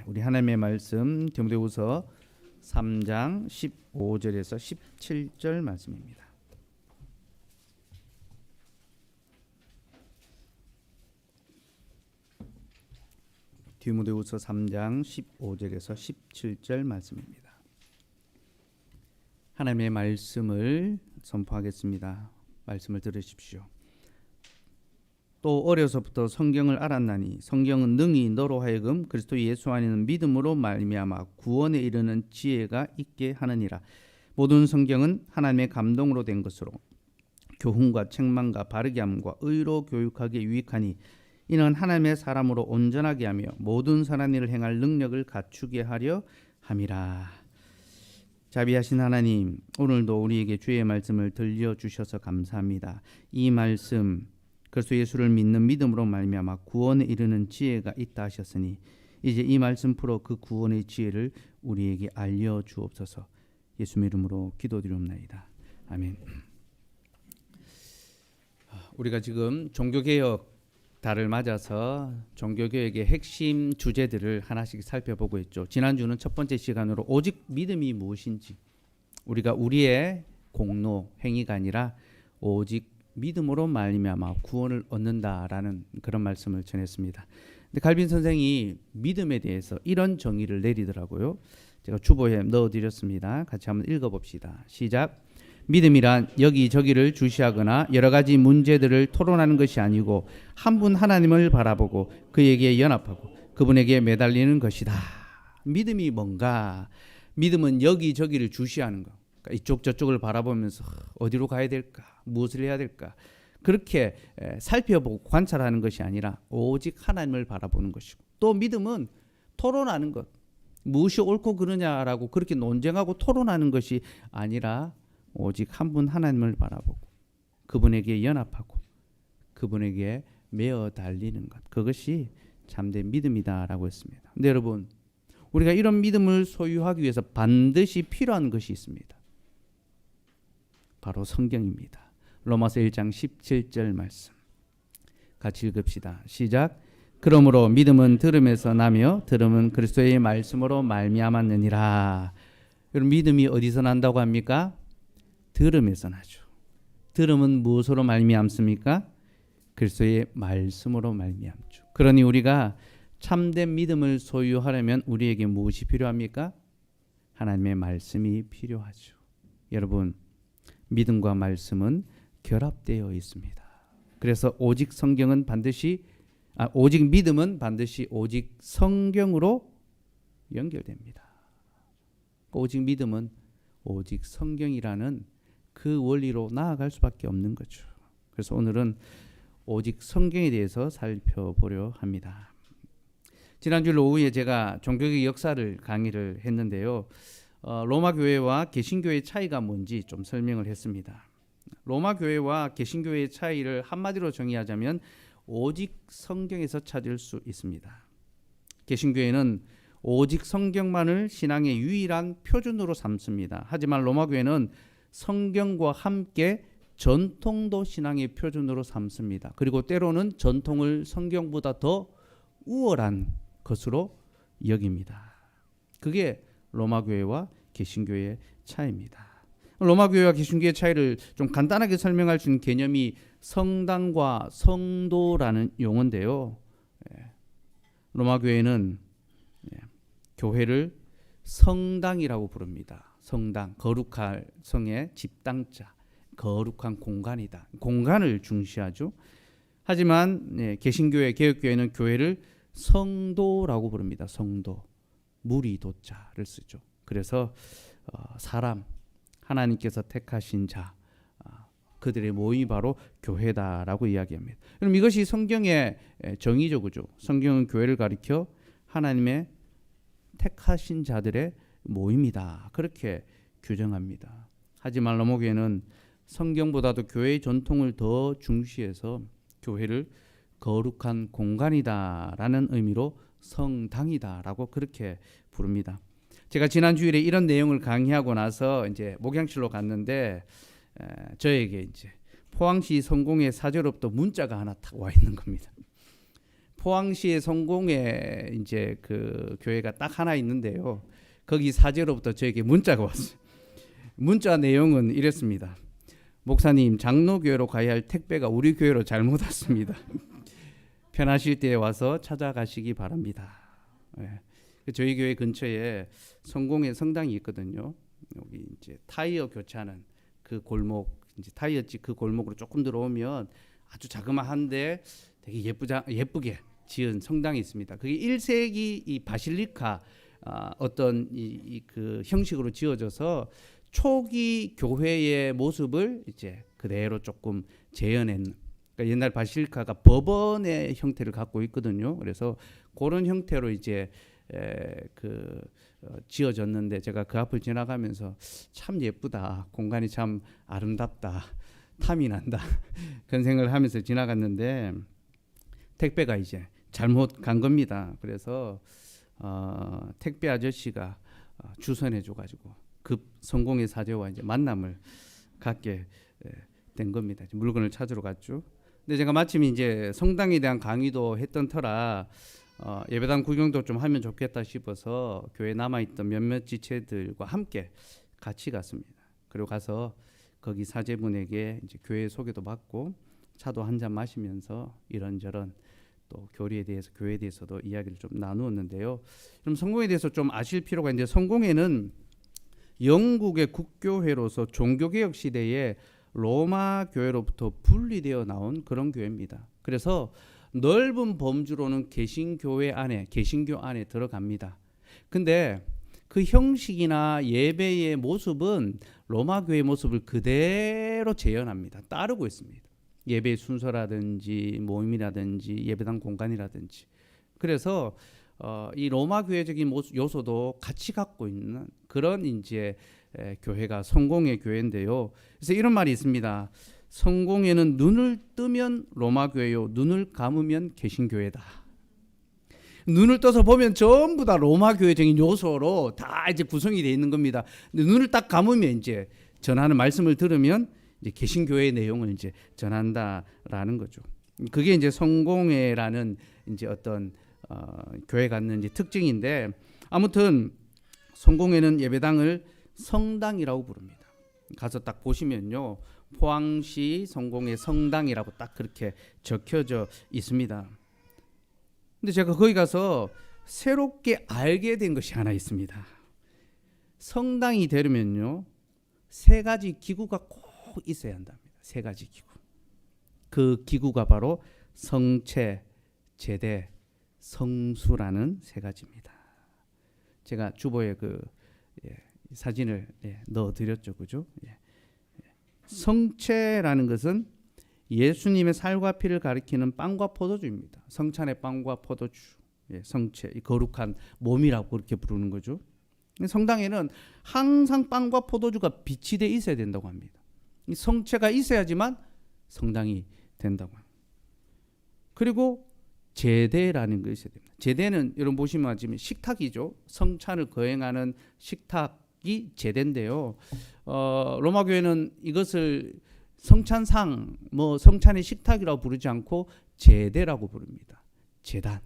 우리 하나님의 말씀 디모데후서 3장 15절에서 17절 말씀입니다. 디모데후서 3장 15절에서 17절 말씀입니다. 하나님의 말씀을 선포하겠습니다. 말씀을 들으십시오. 또 어려서부터 성경을 알았나니 성경은 능히 너로 하여금 그리스도 예수 안에는 믿음으로 말미암아 구원에 이르는 지혜가 있게 하느니라. 모든 성경은 하나님의 감동으로 된 것으로 교훈과 책망과 바르게 함과 의로 교육하기에 유익하니 이는 하나님의 사람으로 온전하게 하며 모든 선한 일을 행할 능력을 갖추게 하려 함이라. 자비하신 하나님, 오늘도 우리에게 주의 말씀을 들려주셔서 감사합니다. 이 말씀 그리스도 예수를 믿는 믿음으로 말미암아 구원에 이르는 지혜가 있다 하셨으니 이제 이 말씀 풀어 그 구원의 지혜를 우리에게 알려주옵소서. 예수 이름으로 기도드리옵나이다. 아멘. 우리가 지금 종교개혁 달을 맞아서 종교개혁의 핵심 주제들을 하나씩 살펴보고 있죠. 지난주는 첫 번째 시간으로 오직 믿음이 무엇인지, 우리가 우리의 공로, 행위가 아니라 오직 믿음으로 말미암아 구원을 얻는다라는 그런 말씀을 전했습니다. 근데 갈빈 선생이 믿음에 대해서 이런 정의를 내리더라고요. 제가 주보에 넣어드렸습니다. 같이 한번 읽어봅시다. 시작. 믿음이란 여기저기를 주시하거나 여러 가지 문제들을 토론하는 것이 아니고 한 분 하나님을 바라보고 그에게 연합하고 그분에게 매달리는 것이다. 믿음이 뭔가? 믿음은 여기저기를 주시하는 것. 그러니까 이쪽 저쪽을 바라보면서 어디로 가야 될까? 무엇을 해야 될까? 그렇게 살펴보고 관찰하는 것이 아니라 오직 하나님을 바라보는 것이고, 또 믿음은 토론하는 것. 무엇이 옳고 그르냐라고 그렇게 논쟁하고 토론하는 것이 아니라 오직 한 분 하나님을 바라보고 그분에게 연합하고 그분에게 매어 달리는 것. 그것이 참된 믿음이다라고 했습니다. 근데 여러분, 우리가 이런 믿음을 소유하기 위해서 반드시 필요한 것이 있습니다. 바로 성경입니다. 로마서 1장 17절 말씀 같이 읽읍시다. 시작. 그러므로 믿음은 들음에서 나며 들음은 그리스도의 말씀으로 말미암았느니라. 여러분, 믿음이 어디서 난다고 합니까? 들음에서 나죠. 들음은 무엇으로 말미암습니까? 그리스도의 말씀으로 말미암죠. 그러니 우리가 참된 믿음을 소유하려면 우리에게 무엇이 필요합니까? 하나님의 말씀이 필요하죠. 여러분, 믿음과 말씀은 결합되어 있습니다. 그래서 오직 믿음은 반드시 오직 성경으로 연결됩니다. 오직 믿음은 오직 성경이라는 그 원리로 나아갈 수밖에 없는 거죠. 그래서 오늘은 오직 성경에 대해서 살펴보려 합니다. 지난주 오후에 제가 종교개혁 역사를 강의를 했는데요. 로마 교회와 개신교의 차이가 뭔지 좀 설명을 했습니다. 로마 교회와 개신교의 차이를 한마디로 정의하자면 오직 성경에서 찾을 수 있습니다. 개신교회는 오직 성경만을 신앙의 유일한 표준으로 삼습니다. 하지만 로마 교회는 성경과 함께 전통도 신앙의 표준으로 삼습니다. 그리고 때로는 전통을 성경보다 더 우월한 것으로 여깁니다. 그게 로마 교회와 개신교의 차이입니다. 로마 교회와 개신교의 차이를 좀 간단하게 설명할 수 있는 개념이 성당과 성도라는 용어인데요. 로마 교회는 교회를 성당이라고 부릅니다. 성당, 거룩할 성의 집당자, 거룩한 공간이다. 공간을 중시하죠. 하지만 개신교회, 개혁교회는 교회를 성도라고 부릅니다. 성도, 무리도자를 쓰죠. 그래서 사람, 하나님께서 택하신 자, 그들의 모임이 바로 교회다라고 이야기합니다. 그럼 이것이 성경의 정의죠, 그죠? 성경은 교회를 가리켜 하나님의 택하신 자들의 모임이다, 그렇게 규정합니다. 하지만 로마 교회는 성경보다도 교회의 전통을 더 중시해서 교회를 거룩한 공간이다라는 의미로 성당이다라고 그렇게 부릅니다. 제가 지난 주일에 이런 내용을 강의하고 나서 이제 목양실로 갔는데 저에게 이제 포항시 성공회 사저로부터 문자가 하나 딱 와 있는 겁니다. 포항시의 성공에 이제 그 교회가 딱 하나 있는데요. 거기 사제로부터 저에게 문자가 왔어요. 문자 내용은 이랬습니다. 목사님, 장로교회로 가야 할 택배가 우리 교회로 잘못 왔습니다. 편하실 때 와서 찾아가시기 바랍니다. 예. 저희 교회 근처에 성공의 성당이 있거든요. 여기 이제 타이어 교체하는 그 골목, 이제 타이어집 그 골목으로 조금 들어오면 아주 자그마한데 되게 예쁘게 지은 성당이 있습니다. 그게 1세기 이 바실리카 어떤 그 형식으로 지어져서 초기 교회의 모습을 이제 그대로 조금 재현한, 그러니까 옛날 바실리카가 법원의 형태를 갖고 있거든요. 그래서 그런 형태로 이제 지어졌는데 제가 그 앞을 지나가면서 참 예쁘다, 공간이 참 아름답다, 탐이 난다 그런 생각을 하면서 지나갔는데 택배가 이제 잘못 간 겁니다. 그래서 택배 아저씨가 주선해 줘가지고 급 성공의 사제와 이제 만남을 갖게 된 겁니다. 물건을 찾으러 갔죠. 근데 제가 마침 이제 성당에 대한 강의도 했던 터라 예배당 구경도 좀 하면 좋겠다 싶어서 교회 남아있던 몇몇 지체들과 함께 같이 갔습니다. 그리고 가서 거기 사제분에게 이제 교회 소개도 받고 차도 한 잔 마시면서 이런저런 또 교리에 대해서, 교회에 대해서도 이야기를 좀 나누었는데요. 그럼 성공에 대해서 좀 아실 필요가 있는데, 성공회는 영국의 국교회로서 종교개혁 시대에 로마 교회로부터 분리되어 나온 그런 교회입니다. 그래서 넓은 범주로는 개신교 안에 들어갑니다. 근데 그 형식이나 예배의 모습은 로마 교회의 모습을 그대로 재현합니다. 따르고 있습니다. 예배의 순서라든지 모임이라든지 예배당 공간이라든지. 그래서 이 로마 교회적인 요소도 같이 갖고 있는 그런 이제 교회가 성공의 교회인데요. 그래서 이런 말이 있습니다. 성공회는 눈을 뜨면 로마 교회요, 눈을 감으면 개신교회다. 눈을 떠서 보면 전부 다 로마 교회적인 요소로 다 이제 구성이 되어 있는 겁니다. 눈을 딱 감으면 이제 전하는 말씀을 들으면 이제 개신교회의 내용을 이제 전한다라는 거죠. 그게 이제 성공회라는 이제 어떤 교회 갖는 이제 특징인데, 아무튼 성공회는 예배당을 성당이라고 부릅니다. 가서 딱 보시면요, 포항시 성공회 성당이라고 딱 그렇게 적혀져 있습니다. 근데 제가 거기 가서 새롭게 알게 된 것이 하나 있습니다. 성당이 되려면요, 세 가지 기구가 꼭 있어야 한답니다. 세 가지 기구. 그 기구가 바로 성체, 제대, 성수라는 세 가지입니다. 제가 주보에 그 사진을 넣어드렸죠, 그죠? 성체라는 것은 예수님의 살과 피를 가리키는 빵과 포도주입니다. 성찬의 빵과 포도주, 성체, 거룩한 몸이라고 그렇게 부르는 거죠. 성당에는 항상 빵과 포도주가 비치돼 있어야 된다고 합니다. 이 성체가 있어야지만 성당이 된다고 합니다. 그리고 제대라는 것이 있어야 됩니다. 제대는 여러분 보시면 지금 식탁이죠. 성찬을 거행하는 식탁이 제대인데요. 로마 교회는 이것을 성찬상, 성찬의 식탁이라고 부르지 않고 제대라고 부릅니다. 제단,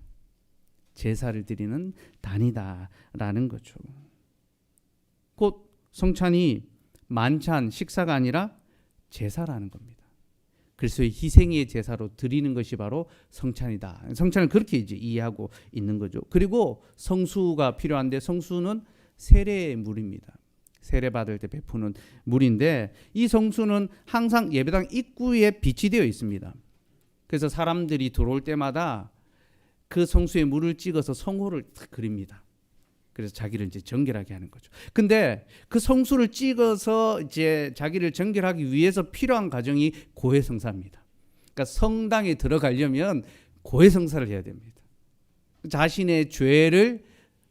제사를 드리는 단이다라는 거죠. 곧 성찬이 만찬, 식사가 아니라 제사라는 겁니다. 그래서 희생의 제사로 드리는 것이 바로 성찬이다. 성찬을 그렇게 이제 이해하고 있는 거죠. 그리고 성수가 필요한데, 성수는 세례의 물입니다. 세례 받을 때 베푸는 물인데, 이 성수는 항상 예배당 입구에 비치되어 있습니다. 그래서 사람들이 들어올 때마다 그 성수에 물을 찍어서 성호를 그립니다. 그래서 자기를 이제 정결하게 하는 거죠. 근데 그 성수를 찍어서 이제 자기를 정결하기 위해서 필요한 과정이 고해성사입니다. 그러니까 성당에 들어가려면 고해성사를 해야 됩니다. 자신의 죄를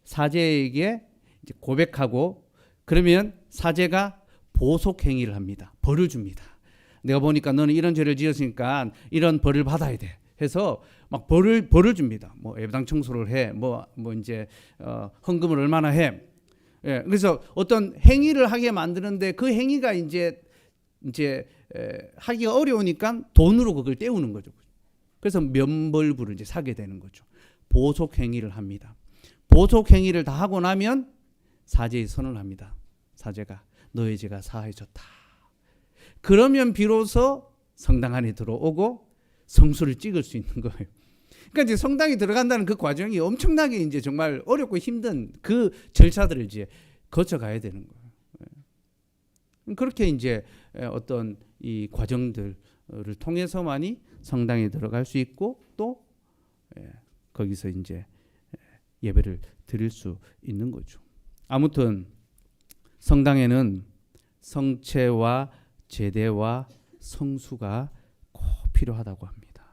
사제에게 이제 고백하고, 그러면 사제가 보속 행위를 합니다. 벌을 줍니다. 내가 보니까 너는 이런 죄를 지었으니까 이런 벌을 받아야 돼. 해서 막 벌을 줍니다. 예배당 청소를 해. 이제 헌금을 얼마나 해. 그래서 어떤 행위를 하게 만드는데, 그 행위가 이제 하기가 어려우니까 돈으로 그걸 때우는 거죠. 그래서 면벌부를 이제 사게 되는 거죠. 보속 행위를 합니다. 보속 행위를 다 하고 나면 사제의 선을 합니다. 사제가 너의 죄가 사해졌다. 그러면 비로소 성당 안에 들어오고 성수를 찍을 수 있는 거예요. 그러니까 이제 성당에 들어간다는 그 과정이 엄청나게 이제 정말 어렵고 힘든 그 절차들을 이제 거쳐가야 되는 거예요. 그렇게 이제 어떤 이 과정들을 통해서만이 성당에 들어갈 수 있고 또 거기서 이제 예배를 드릴 수 있는 거죠. 아무튼 성당에는 성체와 제대와 성수가 꼭 필요하다고 합니다.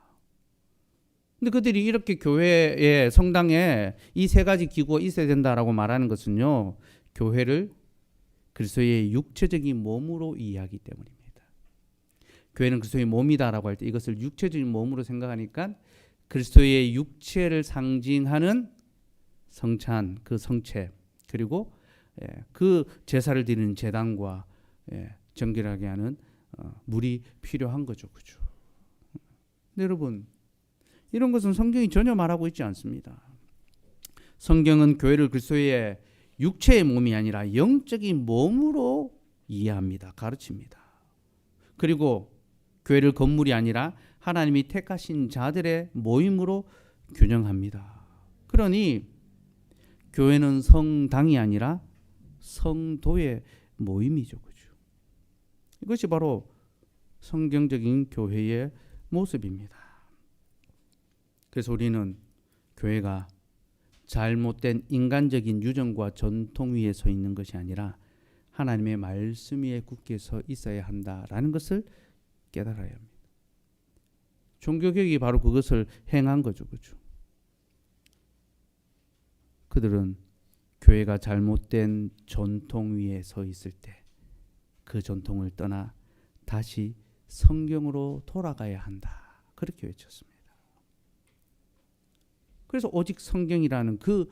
근데 그들이 이렇게 교회에 성당에 이 세 가지 기구가 있어야 된다라고 말하는 것은요, 교회를 그리스도의 육체적인 몸으로 이해하기 때문입니다. 교회는 그리스도의 몸이다라고 할 때 이것을 육체적인 몸으로 생각하니까 그리스도의 육체를 상징하는 성찬, 그 성체, 그리고 그 제사를 드리는 제단과 정결하게 하는 물이 필요한 거죠, 그죠? 근데 여러분, 이런 것은 성경이 전혀 말하고 있지 않습니다. 성경은 교회를 그리스도의 육체의 몸이 아니라 영적인 몸으로 이해합니다. 가르칩니다. 그리고 교회를 건물이 아니라 하나님이 택하신 자들의 모임으로 균형합니다. 그러니 교회는 성당이 아니라 성도의 모임이죠. 그죠? 이것이 바로 성경적인 교회의 모습입니다. 그래서 우리는 교회가 잘못된 인간적인 유전과 전통 위에 서 있는 것이 아니라 하나님의 말씀 위에 굳게 서 있어야 한다라는 것을 깨달아야 합니다. 종교개혁이 바로 그것을 행한 거죠. 그렇죠? 그들은 교회가 잘못된 전통 위에 서 있을 때 그 전통을 떠나 다시 성경으로 돌아가야 한다. 그렇게 외쳤습니다. 그래서 오직 성경이라는 그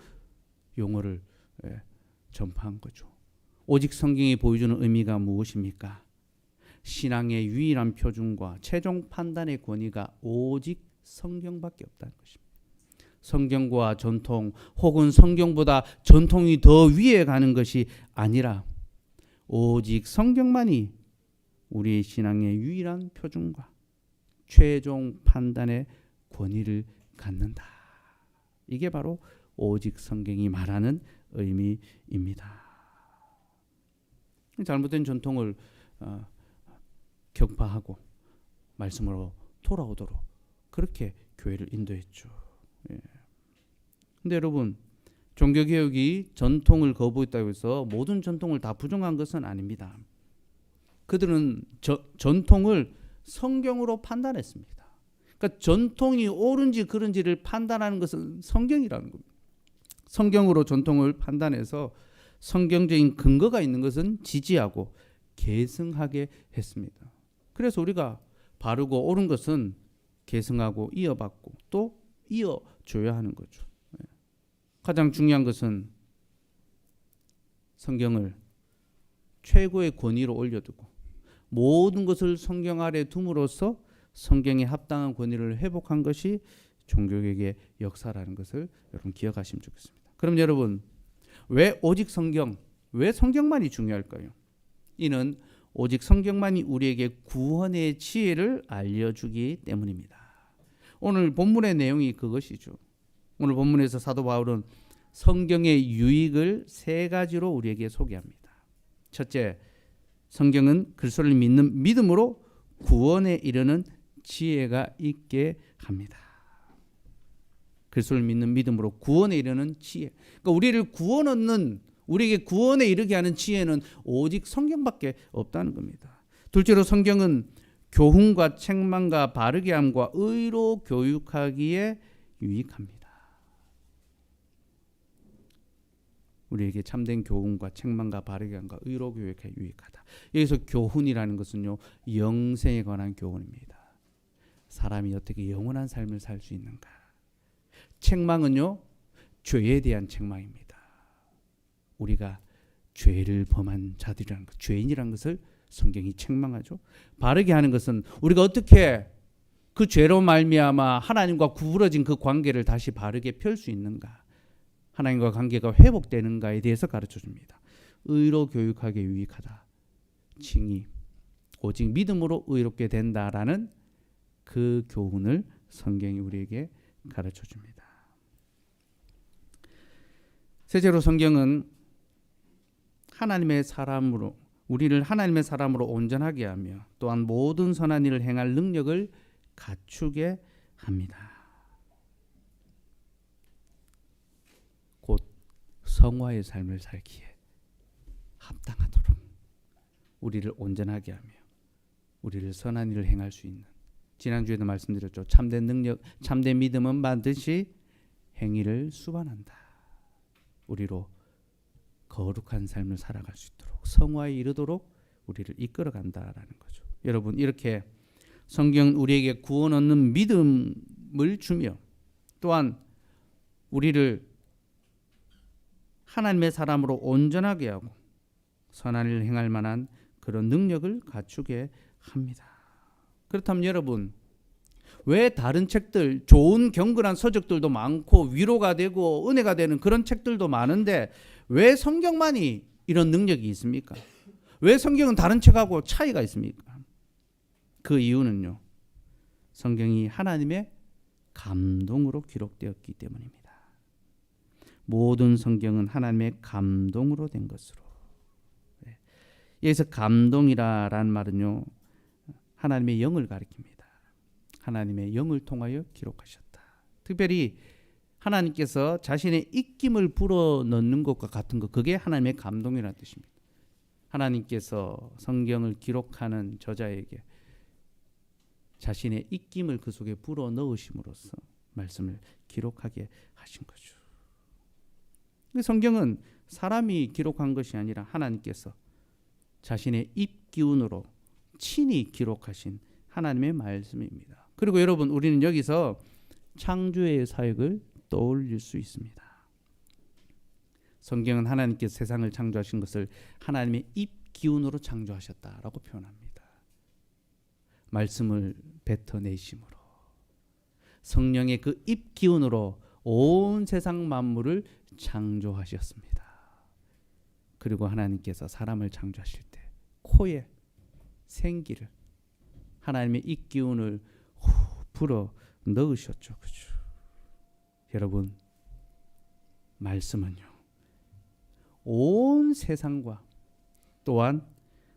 용어를 전파한 거죠. 오직 성경이 보여주는 의미가 무엇입니까? 신앙의 유일한 표준과 최종 판단의 권위가 오직 성경밖에 없다는 것입니다. 성경과 전통 혹은 성경보다 전통이 더 위에 가는 것이 아니라 오직 성경만이 우리의 신앙의 유일한 표준과 최종 판단의 권위를 갖는다. 이게 바로 오직 성경이 말하는 의미입니다. 잘못된 전통을 격파하고 말씀으로 돌아오도록 그렇게 교회를 인도했죠. 근데 여러분, 종교개혁이 전통을 거부했다고 해서 모든 전통을 다 부정한 것은 아닙니다. 그들은 전통을 성경으로 판단했습니다. 그러니까 전통이 옳은지 그른지를 판단하는 것은 성경이라는 겁니다. 성경으로 전통을 판단해서 성경적인 근거가 있는 것은 지지하고 계승하게 했습니다. 그래서 우리가 바르고 옳은 것은 계승하고 이어받고 또 이어줘야 하는 거죠. 가장 중요한 것은 성경을 최고의 권위로 올려두고 모든 것을 성경 아래 둠으로써 성경에 합당한 권위를 회복한 것이 종교개혁의 역사라는 것을 여러분 기억하시면 좋겠습니다. 그럼 여러분, 왜 오직 성경, 왜 성경만이 중요할까요? 이는 오직 성경만이 우리에게 구원의 지혜를 알려주기 때문입니다. 오늘 본문의 내용이 그것이죠. 오늘 본문에서 사도 바울은 성경의 유익을 세 가지로 우리에게 소개합니다. 첫째, 성경은 그리스도를 믿는 믿음으로 구원에 이르는 지혜가 있게 합니다. 그리스도를 믿는 믿음으로 구원에 이르는 지혜. 그러니까 우리에게 구원에 이르게 하는 지혜는 오직 성경밖에 없다는 겁니다. 둘째로 성경은 교훈과 책망과 바르게 함과 의로 교육하기에 유익합니다. 우리에게 참된 교훈과 책망과 바르게 함과 의로 교육하기에 유익하다. 여기서 교훈이라는 것은요, 영생에 관한 교훈입니다. 사람이 어떻게 영원한 삶을 살 수 있는가. 책망은요, 죄에 대한 책망입니다. 우리가 죄를 범한 자들이라는 것, 죄인이라는 것을 성경이 책망하죠. 바르게 하는 것은 우리가 어떻게 그 죄로 말미암아 하나님과 구부러진 그 관계를 다시 바르게 펼 수 있는가? 하나님과 관계가 회복되는가에 대해서 가르쳐 줍니다. 의로 교육하기에 유익하다. 칭의. 오직 믿음으로 의롭게 된다라는 그 교훈을 성경이 우리에게 가르쳐 줍니다. 셋째로 성경은 하나님의 사람으로 우리를 하나님의 사람으로 온전하게 하며 또한 모든 선한 일을 행할 능력을 갖추게 합니다. 곧 성화의 삶을 살기에 합당하도록 우리를 온전하게 하며 우리를 선한 일을 행할 수 있는, 지난주에도 말씀드렸죠. 참된 능력, 참된 믿음은 반드시 행위를 수반한다. 우리로 거룩한 삶을 살아갈 수 있도록, 성화에 이르도록 우리를 이끌어 간다라는 거죠. 여러분, 이렇게 성경은 우리에게 구원 얻는 믿음을 주며 또한 우리를 하나님의 사람으로 온전하게 하고 선한 일을 행할 만한 그런 능력을 갖추게 합니다. 그렇다면 여러분, 왜 다른 책들, 좋은 경건한 서적들도 많고 위로가 되고 은혜가 되는 그런 책들도 많은데 왜 성경만이 이런 능력이 있습니까? 왜 성경은 다른 책하고 차이가 있습니까? 그 이유는요, 성경이 하나님의 감동으로 기록되었기 때문입니다. 모든 성경은 하나님의 감동으로 된 것으로. 여기서 감동이라는 말은요, 하나님의 영을 가리킵니다. 하나님의 영을 통하여 기록하셨다. 특별히 하나님께서 자신의 입김을 불어넣는 것과 같은 것, 그게 하나님의 감동이라는 뜻입니다. 하나님께서 성경을 기록하는 저자에게 자신의 입김을 그 속에 불어넣으심으로써 말씀을 기록하게 하신 거죠. 성경은 사람이 기록한 것이 아니라 하나님께서 자신의 입기운으로 친히 기록하신 하나님의 말씀입니다. 그리고 여러분, 우리는 여기서 창조의 사역을 떠올릴 수 있습니다. 성경은 하나님께서 세상을 창조하신 것을 하나님의 입기운으로 창조하셨다라고 표현합니다. 말씀을 뱉어내심으로 성령의 그 입기운으로 온 세상 만물을 창조하셨습니다. 그리고 하나님께서 사람을 창조하실 때 코에 생기를, 하나님의 입기운을 불어 넣으셨죠. 그렇죠? 여러분, 말씀은요, 온 세상과 또한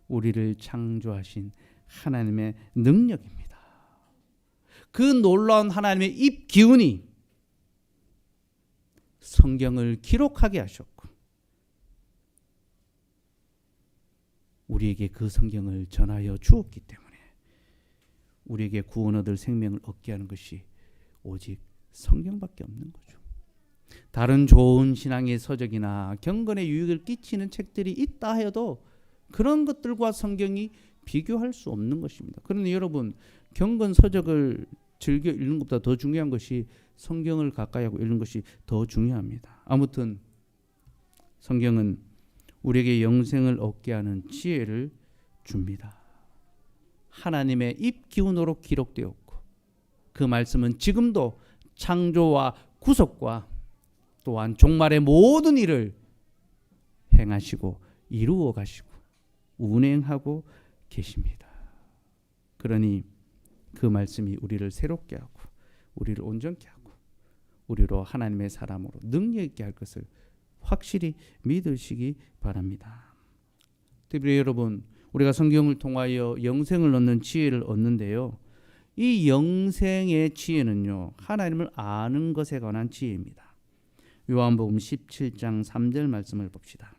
우리를 창조하신 하나님의 능력입니다. 그 놀라운 하나님의 입기운이 성경을 기록하게 하셨고 우리에게 그 성경을 전하여 주었기 때문에 우리에게 구원 얻을 생명을 얻게 하는 것이 오직 성경밖에 없는 거죠. 다른 좋은 신앙의 서적이나 경건에 유익을 끼치는 책들이 있다 해도 그런 것들과 성경이 비교할 수 없는 것입니다. 그런데 여러분, 경건 서적을 즐겨 읽는 것보다 더 중요한 것이 성경을 가까이 하고 읽는 것이 더 중요합니다. 아무튼 성경은 우리에게 영생을 얻게 하는 지혜를 줍니다. 하나님의 입기운으로 기록되었고 그 말씀은 지금도 창조와 구속과 또한 종말의 모든 일을 행하시고 이루어 가시고 운행하고 계십니다. 그러니 그 말씀이 우리를 새롭게 하고 우리를 온전케 하고 우리로 하나님의 사람으로 능력 있게 할 것을 확실히 믿으시기 바랍니다. 특별히 여러분, 우리가 성경을 통하여 영생을 얻는 지혜를 얻는데요, 이 영생의 지혜는요, 하나님을 아는 것에 관한 지혜입니다. 요한복음 17장 3절 말씀을 봅시다.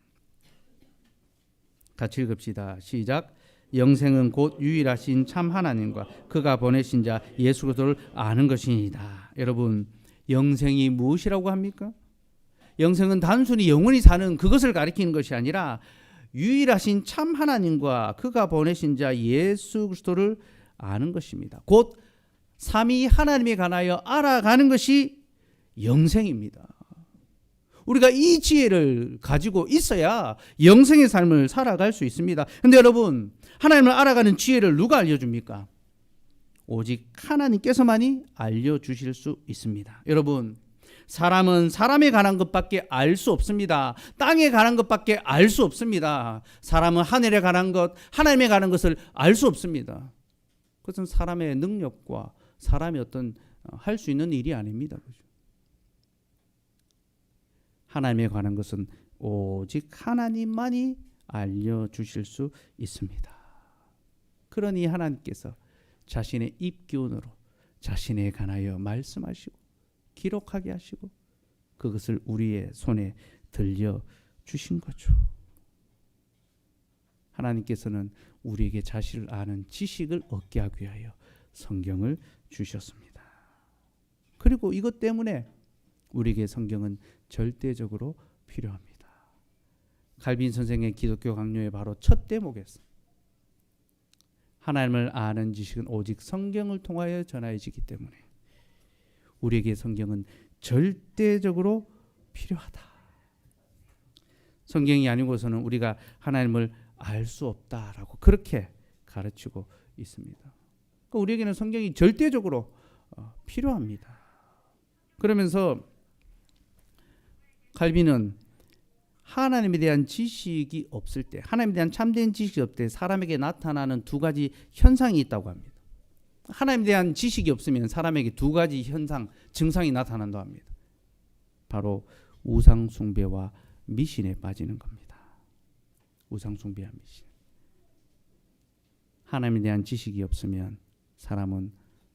같이 읽읍시다. 시작. 영생은 곧 유일하신 참 하나님과 그가 보내신 자 예수 그리스도를 아는 것이니이다. 여러분, 영생이 무엇이라고 합니까? 영생은 단순히 영원히 사는 그것을 가리키는 것이 아니라 유일하신 참 하나님과 그가 보내신 자 예수 그리스도를 아는 것입니다. 곧 삼위 하나님에 관하여 알아가는 것이 영생입니다. 우리가 이 지혜를 가지고 있어야 영생의 삶을 살아갈 수 있습니다. 그런데 여러분, 하나님을 알아가는 지혜를 누가 알려줍니까? 오직 하나님께서만이 알려주실 수 있습니다. 여러분, 사람은 사람에 관한 것밖에 알 수 없습니다. 땅에 관한 것밖에 알 수 없습니다. 사람은 하늘에 관한 것, 하나님에 관한 것을 알 수 없습니다. 그것은 사람의 능력과 사람이 어떤 할 수 있는 일이 아닙니다. 그죠? 하나님에 관한 것은 오직 하나님만이 알려주실 수 있습니다. 그러니 하나님께서 자신의 입기운으로 자신에 관하여 말씀하시고 기록하게 하시고 그것을 우리의 손에 들려주신 거죠. 하나님께서는 우리에게 자신을 아는 지식을 얻게 하기 위하여 성경을 주셨습니다. 그리고 이것 때문에 우리에게 성경은 절대적으로 필요합니다. 칼빈 선생의 기독교 강요의 바로 첫 대목에서 하나님을 아는 지식은 오직 성경을 통하여 전하여지기 때문에 우리에게 성경은 절대적으로 필요하다. 성경이 아니고서는 우리가 하나님을 알 수 없다라고 그렇게 가르치고 있습니다. 그러니까 우리에게는 성경이 절대적으로 필요합니다. 그러면서 칼빈은 하나님에 대한 지식이 없을 때, 하나님에 대한 참된 지식이 없을 때 사람에게 나타나는 두 가지 현상이 있다고 합니다. 하나님에 대한 지식이 없으면 사람에게 두 가지 현상, 증상이 나타난다고 합니다. 바로 우상 숭배와 미신에 빠지는 겁니다. 우상 숭배와 미신. 하나님에 대한 지식이 없으면 사람은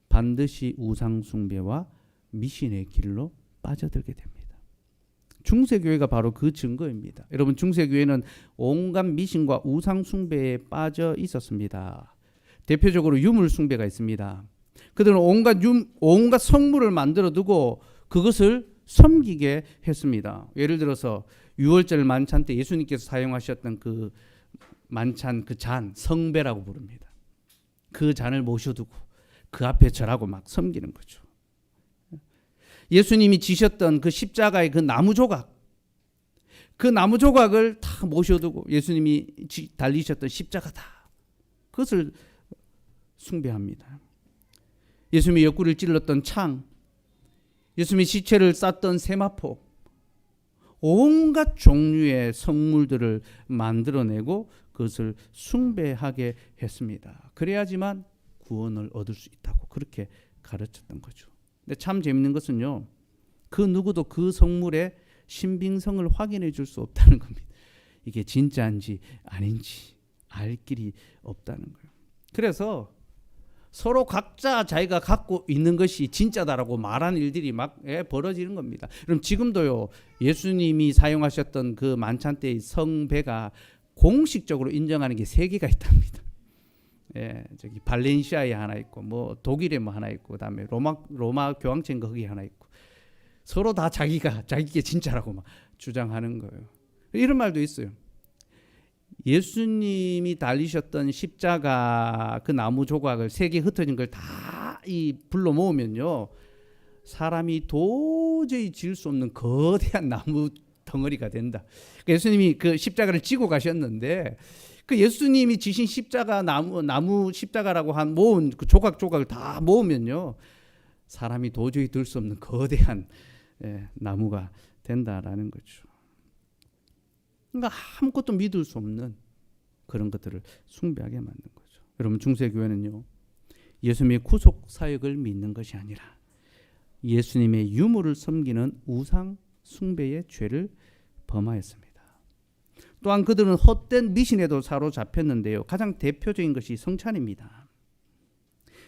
반드시 우상 숭배와 미신의 길로 빠져들게 됩니다. 중세교회가 바로 그 증거입니다. 여러분, 중세교회는 온갖 미신과 우상 숭배에 빠져 있었습니다. 대표적으로 유물 숭배가 있습니다. 그들은 온갖 성물을 만들어 두고 그것을 섬기게 했습니다. 예를 들어서 유월절 만찬 때 예수님께서 사용하셨던 그 만찬 그 잔, 성배라고 부릅니다. 그 잔을 모셔두고 그 앞에 절하고 막 섬기는 거죠. 예수님이 지셨던 그 십자가의 그 나무 조각, 그 나무 조각을 다 모셔두고 예수님이 달리셨던 십자가다. 그것을 숭배합니다. 예수님이 옆구리를 찔렀던 창, 예수님이 시체를 쌌던 세마포, 온갖 종류의 성물들을 만들어내고 그것을 숭배하게 했습니다. 그래야지만 구원을 얻을 수 있다고 그렇게 가르쳤던 거죠. 근데 참 재밌는 것은요, 그 누구도 그 성물의 신빙성을 확인해 줄 수 없다는 겁니다. 이게 진짜인지 아닌지 알 길이 없다는 거예요. 그래서 서로 각자 자기가 갖고 있는 것이 진짜다라고 말하는 일들이 막 벌어지는 겁니다. 그럼 지금도요, 예수님이 사용하셨던 그 만찬 때의 성배가 공식적으로 인정하는 게 3개가 있답니다. 예, 저기 발렌시아에 하나 있고, 뭐 독일에 뭐 하나 있고, 그다음에 로마 교황청 거기 하나 있고, 서로 다 자기게 진짜라고 막 주장하는 거예요. 이런 말도 있어요. 예수님이 달리셨던 십자가 그 나무 조각을 3개 흩어진 걸 다 이 불러 모으면요, 사람이 도저히 질 수 없는 거대한 나무 덩어리가 된다. 예수님이 그 십자가를 지고 가셨는데 그 예수님이 지신 십자가 나무 십자가라고 한 모은 그 조각을 다 모으면요, 사람이 도저히 들 수 없는 거대한 나무가 된다라는 거죠. 그러니까 아무것도 믿을 수 없는 그런 것들을 숭배하게 만든 거죠. 여러분, 중세교회는요, 예수님의 구속 사역을 믿는 것이 아니라 예수님의 유물을 섬기는 우상 숭배의 죄를 범하였습니다. 또한 그들은 헛된 미신에도 사로잡혔는데요, 가장 대표적인 것이 성찬입니다.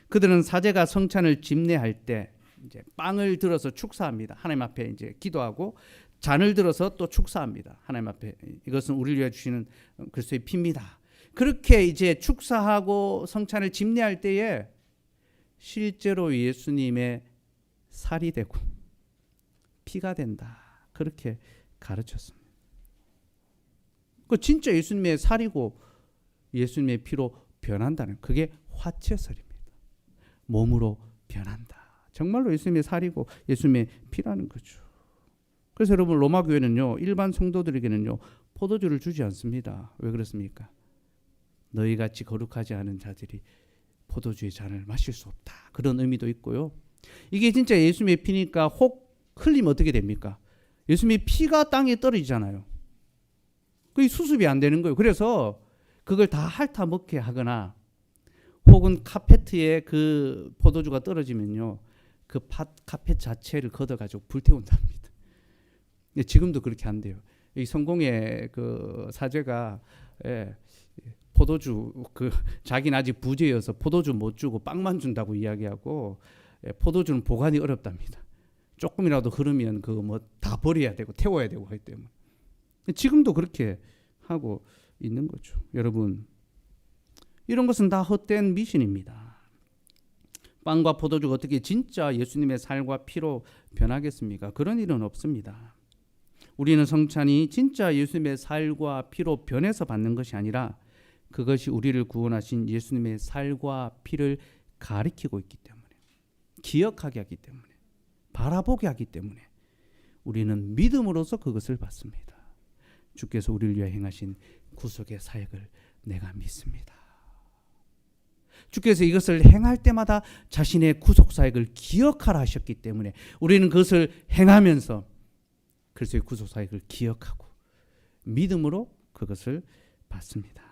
그들은 사제가 성찬을 집례할 때 이제 빵을 들어서 축사합니다. 하나님 앞에 이제 기도하고 잔을 들어서 또 축사합니다. 하나님 앞에 이것은 우리를 위해 주시는 그리스도의 피입니다. 그렇게 이제 축사하고 성찬을 집례할 때에 실제로 예수님의 살이 되고 피가 된다. 그렇게 가르쳤습니다. 그 진짜 예수님의 살이고 예수님의 피로 변한다는, 그게 화채설입니다. 몸으로 변한다. 정말로 예수님의 살이고 예수님의 피라는 거죠. 그래서 여러분, 로마 교회는요, 일반 성도들에게는요, 포도주를 주지 않습니다. 왜 그렇습니까? 너희같이 거룩하지 않은 자들이 포도주의 잔을 마실 수 없다. 그런 의미도 있고요. 이게 진짜 예수님의 피니까 혹 흘리면 어떻게 됩니까? 예수님의 피가 땅에 떨어지잖아요. 그게 수습이 안 되는 거예요. 그래서 그걸 다 핥아 먹게 하거나 혹은 카페트에 그 포도주가 떨어지면요, 그 카펫 자체를 걷어가지고 불태운답니다. 지금도 그렇게 한대요. 이 성공의 그 사제가 포도주 자기는 아직 부재여서 포도주 못 주고 빵만 준다고 이야기하고 포도주는 보관이 어렵답니다. 조금이라도 흐르면 그거 뭐 다 버려야 되고 태워야 되고 하기 때문에 지금도 그렇게 하고 있는 거죠. 여러분, 이런 것은 다 헛된 미신입니다. 빵과 포도주가 어떻게 진짜 예수님의 살과 피로 변하겠습니까? 그런 일은 없습니다. 우리는 성찬이 진짜 예수님의 살과 피로 변해서 받는 것이 아니라 그것이 우리를 구원하신 예수님의 살과 피를 가리키고 있기 때문에, 기억하게 하기 때문에, 바라보게 하기 때문에 우리는 믿음으로써 그것을 받습니다. 주께서 우리를 위해 행하신 구속의 사역을 내가 믿습니다. 주께서 이것을 행할 때마다 자신의 구속 사역을 기억하라 하셨기 때문에 우리는 그것을 행하면서 그리스도의 구속 사역을 기억하고 믿음으로 그것을 받습니다.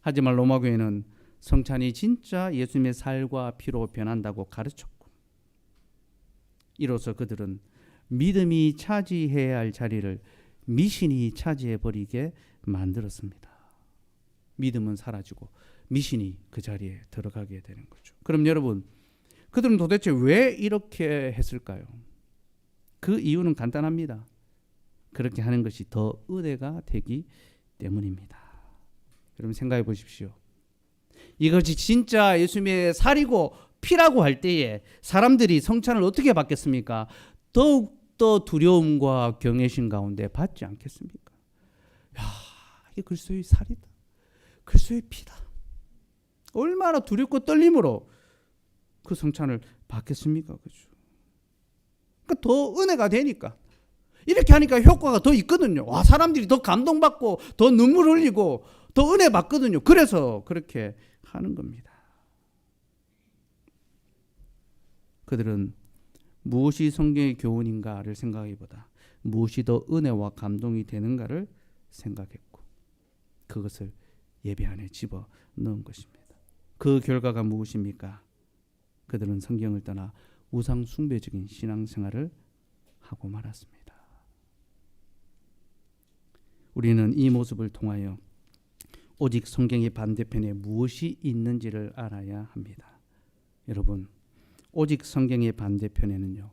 하지만 로마 교회는 성찬이 진짜 예수님의 살과 피로 변한다고 가르쳤고, 이로써 그들은 믿음이 차지해야 할 자리를 미신이 차지해 버리게 만들었습니다. 믿음은 사라지고 미신이 그 자리에 들어가게 되는 거죠. 그럼 여러분, 그들은 도대체 왜 이렇게 했을까요? 그 이유는 간단합니다. 그렇게 하는 것이 더 은혜가 되기 때문입니다. 여러분 생각해 보십시오. 이것이 진짜 예수님의 살이고 피라고 할 때에 사람들이 성찬을 어떻게 받겠습니까? 더욱더 두려움과 경외심 가운데 받지 않겠습니까? 야, 이게 그리스도의 살이다. 그리스도의 피다. 얼마나 두렵고 떨림으로 그 성찬을 받겠습니까? 그죠? 그러니까 더 은혜가 되니까. 이렇게 하니까 효과가 더 있거든요. 와, 사람들이 더 감동받고 더 눈물 흘리고 더 은혜 받거든요. 그래서 그렇게 하는 겁니다. 그들은 무엇이 성경의 교훈인가를 생각하기보다 무엇이 더 은혜와 감동이 되는가를 생각했고 그것을 예배 안에 집어넣은 것입니다. 그 결과가 무엇입니까? 그들은 성경을 떠나 우상 숭배적인 신앙생활을 하고 말았습니다. 우리는 이 모습을 통하여 오직 성경의 반대편에 무엇이 있는지를 알아야 합니다. 여러분, 오직 성경의 반대편에는요,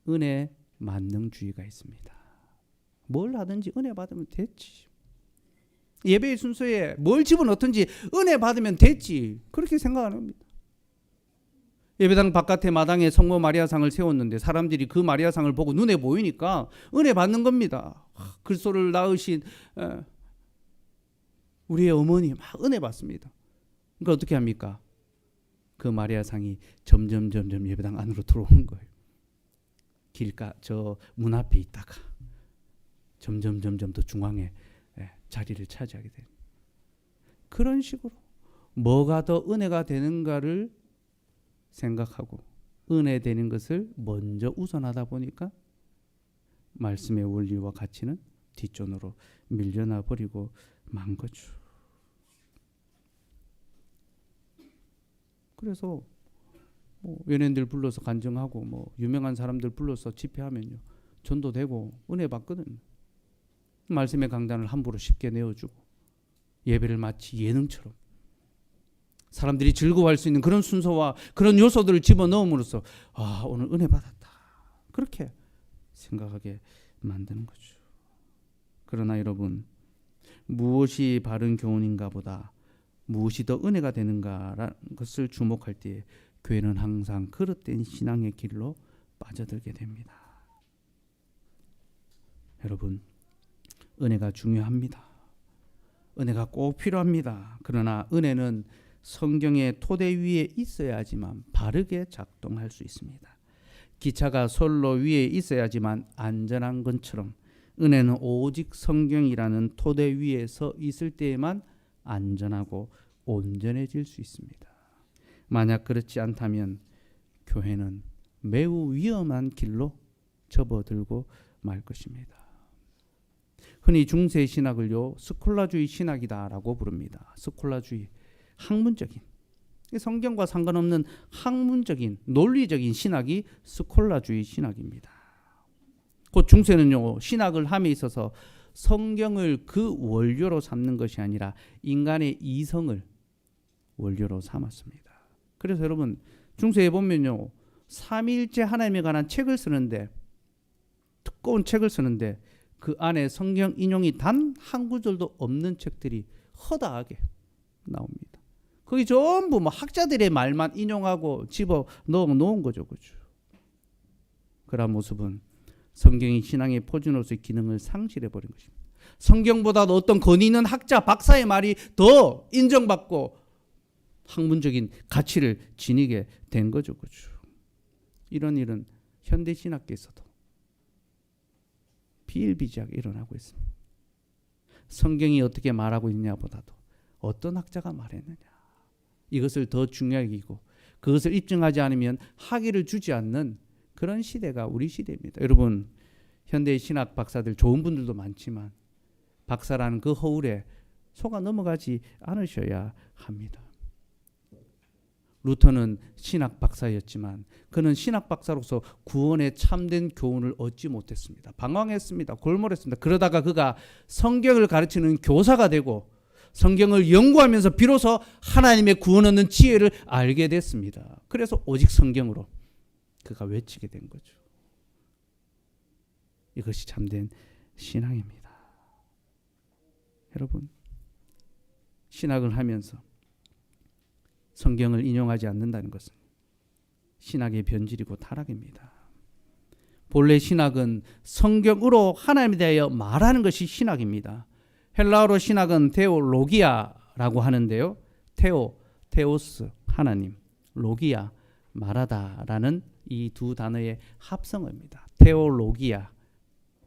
은혜 만능주의가 있습니다. 뭘 하든지 은혜 받으면 됐지. 예배의 순서에 뭘 집어넣든지 은혜 받으면 됐지. 그렇게 생각하는 겁니다. 예배당 바깥에 마당에 성모 마리아상을 세웠는데 사람들이 그 마리아상을 보고 눈에 보이니까 은혜 받는 겁니다. 그리스도를 낳으신 우리의 어머니 막 은혜 받습니다. 그러니까 어떻게 합니까? 그 마리아상이 점점 예배당 안으로 들어오는 거예요. 길가 저 문 앞에 있다가 점점 더 중앙에 자리를 차지하게 돼요. 그런 식으로 뭐가 더 은혜가 되는가를 생각하고 은혜 되는 것을 먼저 우선하다 보니까 말씀의 원리와 가치는 뒷전으로 밀려나 버리고 만 거죠. 그래서 뭐 연예인들 불러서 간증하고 뭐 유명한 사람들 불러서 집회하면요 전도되고 은혜 받거든요. 말씀의 강단을 함부로 쉽게 내어주고 예배를 마치 예능처럼 사람들이 즐거워할 수 있는 그런 순서와 그런 요소들을 집어넣음으로써 아, 오늘 은혜 받았다. 그렇게 생각하게 만드는 거죠. 그러나 여러분, 무엇이 바른 교훈인가 보다 무엇이 더 은혜가 되는가라는 것을 주목할 때 교회는 항상 그릇된 신앙의 길로 빠져들게 됩니다. 여러분, 은혜가 중요합니다. 은혜가 꼭 필요합니다. 그러나 은혜는 성경의 토대 위에 있어야지만 바르게 작동할 수 있습니다. 기차가 선로 위에 있어야지만 안전한 것처럼 은혜는 오직 성경이라는 토대 위에 서 있을 때에만 안전하고 온전해질 수 있습니다. 만약 그렇지 않다면 교회는 매우 위험한 길로 접어들고 말 것입니다. 흔히 중세 신학을요 스콜라주의 신학이다라고 부릅니다. 스콜라주의, 학문적인, 성경과 상관없는 학문적인 논리적인 신학이 스콜라주의 신학입니다. 곧 중세는요 신학을 함에 있어서 성경을 그 원료로 삼는 것이 아니라 인간의 이성을 원료로 삼았습니다. 그래서 여러분 중세에 보면요 삼위일체 하나님에 관한 책을 쓰는데, 두꺼운 책을 쓰는데 그 안에 성경 인용이 단 한 구절도 없는 책들이 허다하게 나옵니다. 거기 전부 뭐 학자들의 말만 인용하고 집어 넣어 놓은 거죠. 그죠? 그런 모습은 성경이 신앙의 표준으로서의 기능을 상실해 버린 것입니다. 성경보다도 어떤 권위 있는 학자, 박사의 말이 더 인정받고 학문적인 가치를 지니게 된 거죠. 그죠? 이런 일은 현대 신학계에서도 비일비재하게 일어나고 있습니다. 성경이 어떻게 말하고 있냐보다도 어떤 학자가 말했느냐, 이것을 더 중요하게 여기고 그것을 입증하지 않으면 학위를 주지 않는 그런 시대가 우리 시대입니다. 여러분 현대 신학 박사들 좋은 분들도 많지만 박사라는 그 허울에 속아 넘어가지 않으셔야 합니다. 루터는 신학 박사였지만 그는 신학 박사로서 구원의 참된 교훈을 얻지 못했습니다. 방황했습니다. 골몰했습니다. 그러다가 그가 성경을 가르치는 교사가 되고 성경을 연구하면서 비로소 하나님의 구원 얻는 지혜를 알게 됐습니다. 그래서 오직 성경으로 그가 외치게 된 거죠. 이것이 참된 신앙입니다. 여러분 신학을 하면서 성경을 인용하지 않는다는 것은 신학의 변질이고 타락입니다. 본래 신학은 성경으로 하나님에 대하여 말하는 것이 신학입니다. 헬라어로 신학은 테올로기아라고 하는데요. 테오스 하나님, 로기아 말하다라는 이 두 단어의 합성어입니다. 테올로기아,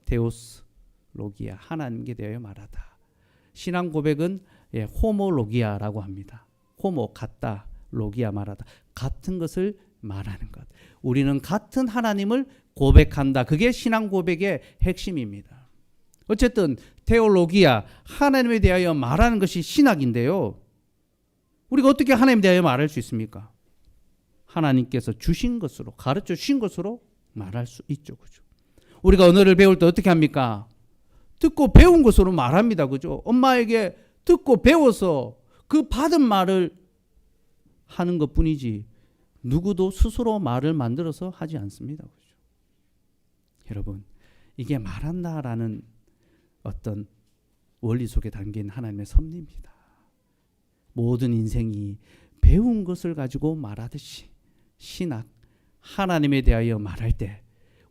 테오스, 로기아 하나님께 대하여 말하다. 신앙 고백은 호모로기아라고 합니다. 호모 같다, 로기아 말하다. 같은 것을 말하는 것. 우리는 같은 하나님을 고백한다. 그게 신앙 고백의 핵심입니다. 어쨌든 테올로기아, 하나님에 대하여 말하는 것이 신학인데요. 우리가 어떻게 하나님에 대하여 말할 수 있습니까? 하나님께서 주신 것으로, 가르쳐 주신 것으로 말할 수 있죠. 그죠? 우리가 언어를 배울 때 어떻게 합니까? 듣고 배운 것으로 말합니다. 그죠? 엄마에게 듣고 배워서 그 받은 말을 하는 것뿐이지 누구도 스스로 말을 만들어서 하지 않습니다. 그죠? 여러분, 이게 말한다라는 어떤 원리 속에 담긴 하나님의 섭리입니다. 모든 인생이 배운 것을 가지고 말하듯이 신학, 하나님에 대하여 말할 때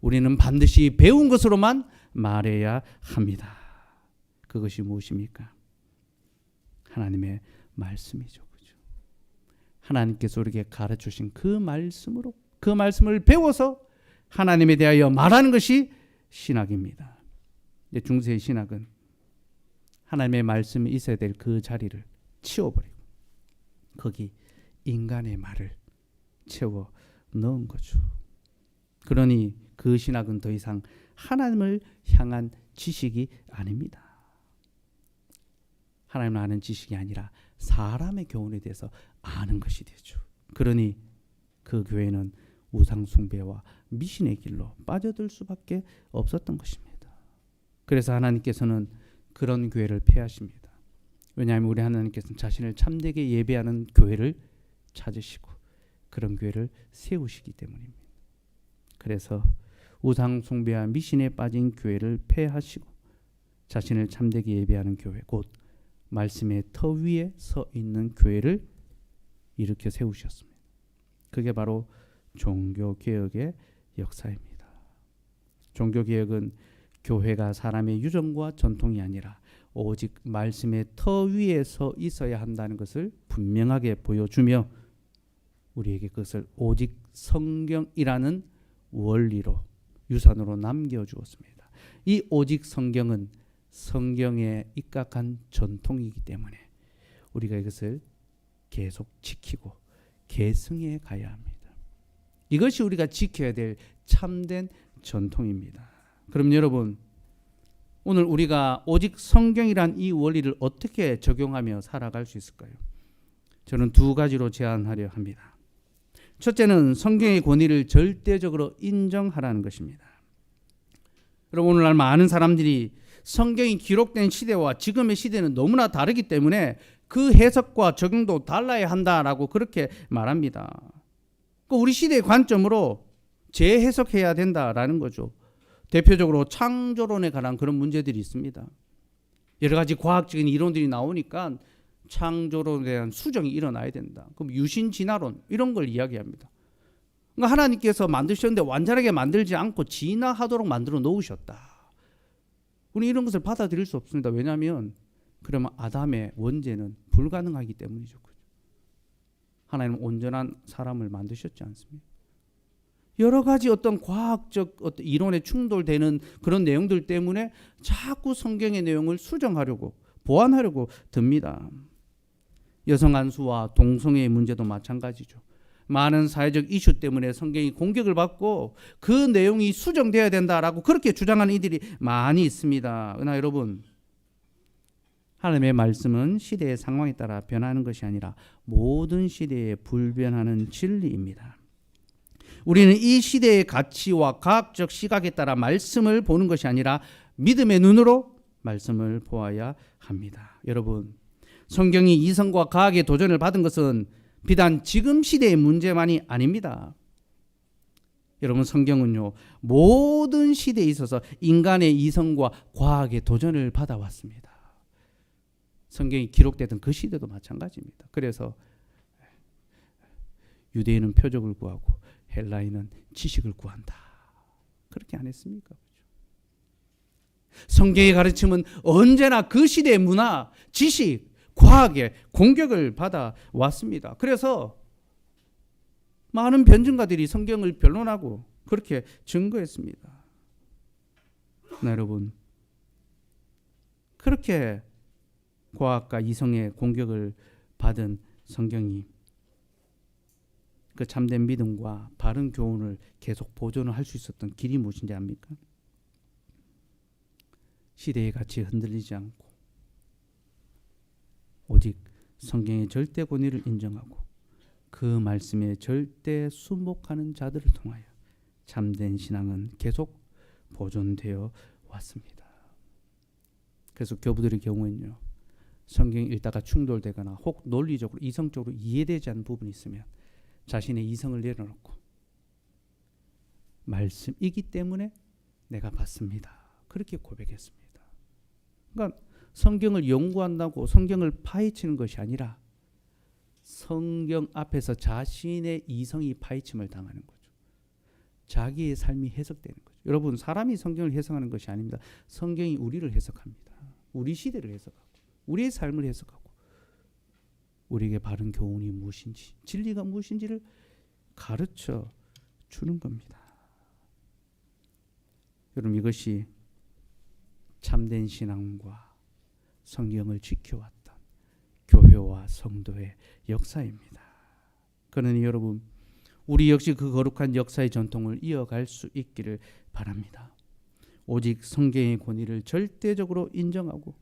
우리는 반드시 배운 것으로만 말해야 합니다. 그것이 무엇입니까? 하나님의 말씀이죠. 그죠? 하나님께서 우리에게 가르쳐 주신 그 말씀으로, 그 말씀을 배워서 하나님에 대하여 말하는 것이 신학입니다. 중세의 신학은 하나님의 말씀이 있어야 될 그 자리를 치워버리고 거기 인간의 말을 채워 넣은 거죠. 그러니 그 신학은 더 이상 하나님을 향한 지식이 아닙니다. 하나님을 아는 지식이 아니라 사람의 교훈에 대해서 아는 것이 되죠. 그러니 그 교회는 우상 숭배와 미신의 길로 빠져들 수밖에 없었던 것입니다. 그래서 하나님께서는 그런 교회를 폐하십니다. 왜냐하면 우리 하나님께서는 자신을 참되게 예배하는 교회를 찾으시고 그런 교회를 세우시기 때문입니다. 그래서 우상 숭배와 미신에 빠진 교회를 폐하시고 자신을 참되게 예배하는 교회, 곧 말씀의 터 위에 서 있는 교회를 일으켜 세우셨습니다. 그게 바로 종교개혁의 역사입니다. 종교개혁은 교회가 사람의 유전과 전통이 아니라 오직 말씀의 터 위에 서 있어야 한다는 것을 분명하게 보여주며 우리에게 그것을 오직 성경이라는 원리로 유산으로 남겨주었습니다. 이 오직 성경은 성경에 입각한 전통이기 때문에 우리가 이것을 계속 지키고 계승해 가야 합니다. 이것이 우리가 지켜야 될 참된 전통입니다. 그럼 여러분, 오늘 우리가 오직 성경이란 이 원리를 어떻게 적용하며 살아갈 수 있을까요? 저는 두 가지로 제안하려 합니다. 첫째는 성경의 권위를 절대적으로 인정하라는 것입니다. 여러분, 오늘날 많은 사람들이 성경이 기록된 시대와 지금의 시대는 너무나 다르기 때문에 그 해석과 적용도 달라야 한다라고 그렇게 말합니다. 우리 시대의 관점으로 재해석해야 된다라는 거죠. 대표적으로 창조론에 관한 그런 문제들이 있습니다. 여러 가지 과학적인 이론들이 나오니까 창조론에 대한 수정이 일어나야 된다. 그럼 유신진화론 이런 걸 이야기합니다. 그러니까 하나님께서 만드셨는데 완전하게 만들지 않고 진화하도록 만들어 놓으셨다. 우리 이런 것을 받아들일 수 없습니다. 왜냐하면 그러면 아담의 원죄는 불가능하기 때문이죠. 하나님은 온전한 사람을 만드셨지 않습니까? 여러 가지 어떤 과학적 어떤 이론에 충돌되는 그런 내용들 때문에 자꾸 성경의 내용을 수정하려고 보완하려고 듭니다. 여성 안수와 동성애의 문제도 마찬가지죠. 많은 사회적 이슈 때문에 성경이 공격을 받고 그 내용이 수정되어야 된다라고 그렇게 주장하는 이들이 많이 있습니다. 그러나 여러분, 하나님의 말씀은 시대의 상황에 따라 변하는 것이 아니라 모든 시대에 불변하는 진리입니다. 우리는 이 시대의 가치와 과학적 시각에 따라 말씀을 보는 것이 아니라 믿음의 눈으로 말씀을 보아야 합니다. 여러분, 성경이 이성과 과학의 도전을 받은 것은 비단 지금 시대의 문제만이 아닙니다. 여러분, 성경은요, 모든 시대에 있어서 인간의 이성과 과학의 도전을 받아왔습니다. 성경이 기록되던 그 시대도 마찬가지입니다. 그래서 유대인은 표적을 구하고 헬라인은 지식을 구한다. 그렇게 안 했습니까? 성경의 가르침은 언제나 그 시대의 문화, 지식, 과학의 공격을 받아왔습니다. 그래서 많은 변증가들이 성경을 변론하고 그렇게 증거했습니다. 여러분, 그렇게 과학과 이성의 공격을 받은 성경이 그 참된 믿음과 바른 교훈을 계속 보존을 할 수 있었던 길이 무엇인지 압니까? 시대의 가치에 흔들리지 않고 오직 성경의 절대 권위를 인정하고 그 말씀에 절대 순복하는 자들을 통하여 참된 신앙은 계속 보존되어 왔습니다. 그래서 교부들의 경우에는요, 성경 읽다가 충돌되거나 혹 논리적으로 이성적으로 이해되지 않는 부분이 있으면 자신의 이성을 내려놓고 말씀이기 때문에 내가 받습니다. 그렇게 고백했습니다. 그러니까 성경을 연구한다고 성경을 파헤치는 것이 아니라 성경 앞에서 자신의 이성이 파헤침을 당하는 거죠. 자기의 삶이 해석되는 거죠. 여러분, 사람이 성경을 해석하는 것이 아닙니다. 성경이 우리를 해석합니다. 우리 시대를 해석하고 우리의 삶을 해석하고 우리에게 바른 교훈이 무엇인지, 진리가 무엇인지를 가르쳐 주는 겁니다. 여러분, 이것이 참된 신앙과 성경을 지켜왔던 교회와 성도의 역사입니다. 그러니 여러분, 우리 역시 그 거룩한 역사의 전통을 이어갈 수 있기를 바랍니다. 오직 성경의 권위를 절대적으로 인정하고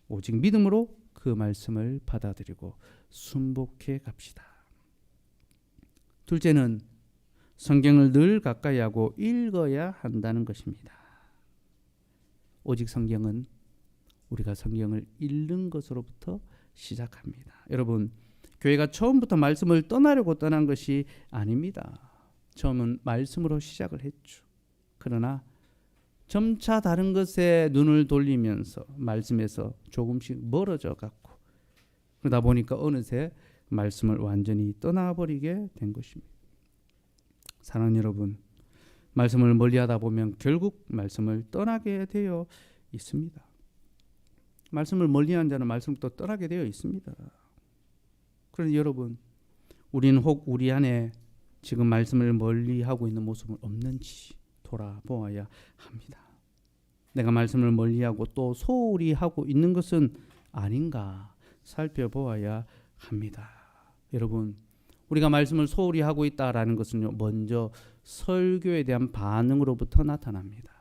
오직 믿음으로 그 말씀을 받아들이고 순복해 갑시다. 둘째는 성경을 늘 가까이 하고 읽어야 한다는 것입니다. 오직 성경은 우리가 성경을 읽는 것으로부터 시작합니다. 여러분, 교회가 처음부터 말씀을 떠나려고 떠난 것이 아닙니다. 처음은 말씀으로 시작을 했죠. 그러나 점차 다른 것에 눈을 돌리면서 말씀에서 조금씩 멀어져 갔고 그러다 보니까 어느새 말씀을 완전히 떠나버리게 된 것입니다. 사랑하는 여러분, 말씀을 멀리하다 보면 결국 말씀을 떠나게 되어 있습니다. 말씀을 멀리한 자는 말씀부터 떠나게 되어 있습니다. 그런데 여러분, 우리는 혹 우리 안에 지금 말씀을 멀리하고 있는 모습은 없는지 돌아보아야 합니다. 내가 말씀을 멀리하고 또 소홀히 하고 있는 것은 아닌가 살펴보아야 합니다. 여러분, 우리가 말씀을 소홀히 하고 있다라는 것은요, 먼저 설교에 대한 반응으로부터 나타납니다.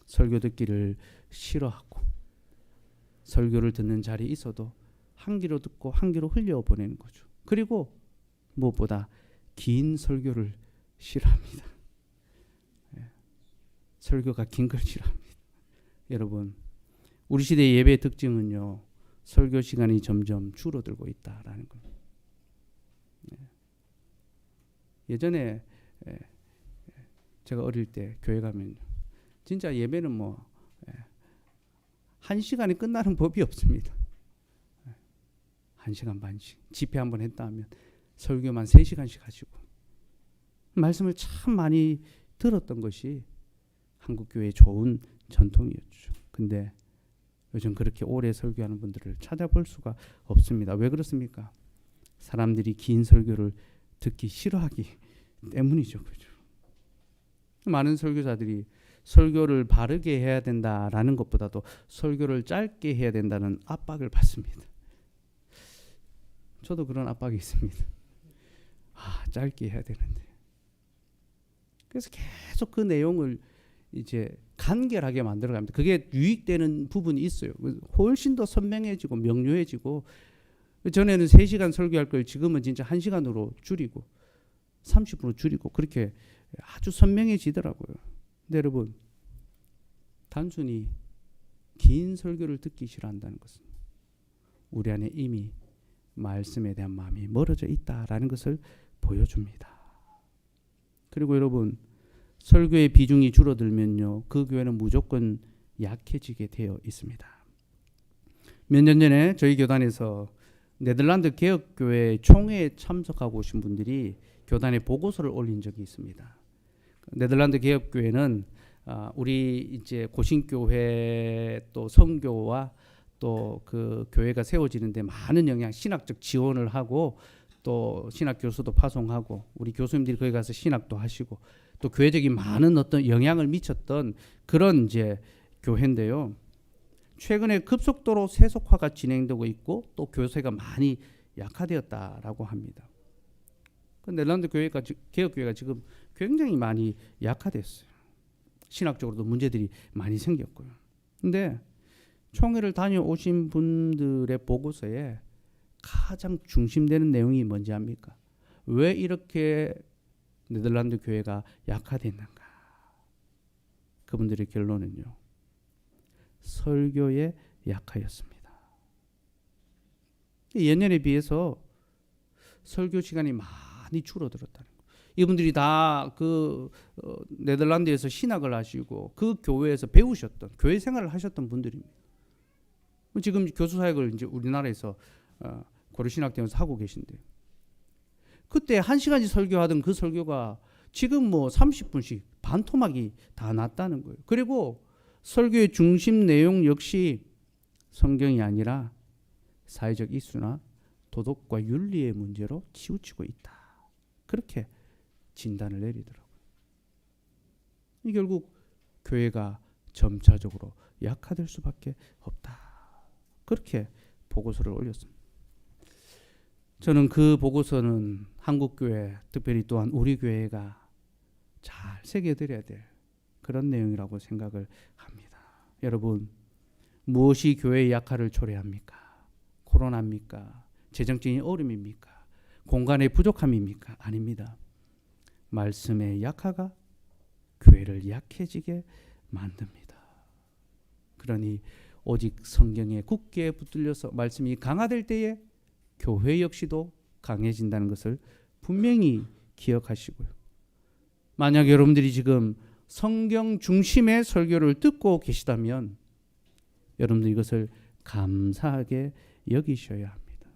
설교 듣기를 싫어하고 설교를 듣는 자리에 있어도 한 귀로 듣고 한 귀로 흘려보내는 거죠. 그리고 무엇보다 긴 설교를 싫어합니다. 설교가 긴 걸 싫어합니다. 여러분, 우리 시대의 예배의 특징은요, 설교 시간이 점점 줄어들고 있다라는 겁니다. 예전에 제가 어릴 때 교회 가면 진짜 예배는 뭐 1시간에 끝나는 법이 없습니다. 1시간 반씩 집회 한번 했다 하면 설교만 3시간씩 하시고 말씀을 참 많이 들었던 것이 한국교회의 좋은 전통이었죠. 근데 요즘 그렇게 오래 설교하는 분들을 찾아볼 수가 없습니다. 왜 그렇습니까? 사람들이 긴 설교를 듣기 싫어하기 때문이죠. 그죠? 많은 설교자들이 설교를 바르게 해야 된다라는 것보다도 설교를 짧게 해야 된다는 압박을 받습니다. 저도 그런 압박이 있습니다. 짧게 해야 되는데. 그래서 계속 그 내용을 이제 간결하게 만들어 갑니다. 그게 유익되는 부분이 있어요. 훨씬 더 선명해지고 명료해지고, 전에는 3시간 설교할 걸 지금은 진짜 1시간으로 줄이고 30분으로 줄이고 그렇게 아주 선명해지더라고요. 근데 여러분, 단순히 긴 설교를 듣기 싫어한다는 것은 우리 안에 이미 말씀에 대한 마음이 멀어져 있다라는 것을 보여줍니다. 그리고 여러분, 설교의 비중이 줄어들면요, 그 교회는 무조건 약해지게 되어 있습니다. 몇 년 전에 저희 교단에서 네덜란드 개혁교회 총회에 참석하고 오신 분들이 교단에 보고서를 올린 적이 있습니다. 네덜란드 개혁교회는 우리 이제 고신교회 또 선교와 또 그 교회가 세워지는데 많은 신학적 지원을 하고 또 신학 교수도 파송하고 우리 교수님들이 거기 가서 신학도 하시고 또 교회적인 많은 어떤 영향을 미쳤던 그런 이제 교회인데요. 최근에 급속도로 세속화가 진행되고 있고 또 교세가 많이 약화되었다라고 합니다. 네덜란드 교회가 개혁교회가 지금 굉장히 많이 약화됐어요. 신학적으로도 문제들이 많이 생겼고요. 근데 총회를 다녀오신 분들의 보고서에 가장 중심되는 내용이 뭔지 압니까? 왜 이렇게 네덜란드 교회가 약화됐는가? 그분들의 결론은요, 설교에 약하였습니다. 예년에 비해서 설교 시간이 많이 줄어들었다는 거예요. 이분들이 다 네덜란드에서 신학을 하시고 그 교회에서 배우셨던 교회 생활을 하셨던 분들입니다. 지금 교수 사역을 이제 우리나라에서 고려신학대에서 하고 계신데, 그때 1시간씩 설교하던 그 설교가 지금 뭐 30분씩 반토막이 다 났다는 거예요. 그리고 설교의 중심 내용 역시 성경이 아니라 사회적 이슈나 도덕과 윤리의 문제로 치우치고 있다. 그렇게 진단을 내리더라고요. 결국 교회가 점차적으로 약화될 수밖에 없다. 그렇게 보고서를 올렸습니다. 저는 그 보고서는 한국교회, 특별히 또한 우리 교회가 잘 새겨드려야 될 그런 내용이라고 생각을 합니다. 여러분, 무엇이 교회의 약화를 초래합니까? 코로나입니까? 재정적인 어려움입니까? 공간의 부족함입니까? 아닙니다. 말씀의 약화가 교회를 약해지게 만듭니다. 그러니 오직 성경에 굳게 붙들려서 말씀이 강화될 때에 교회 역시도 강해진다는 것을 분명히 기억하시고요. 만약 여러분들이 지금 성경 중심의 설교를 듣고 계시다면 여러분들 이것을 감사하게 여기셔야 합니다.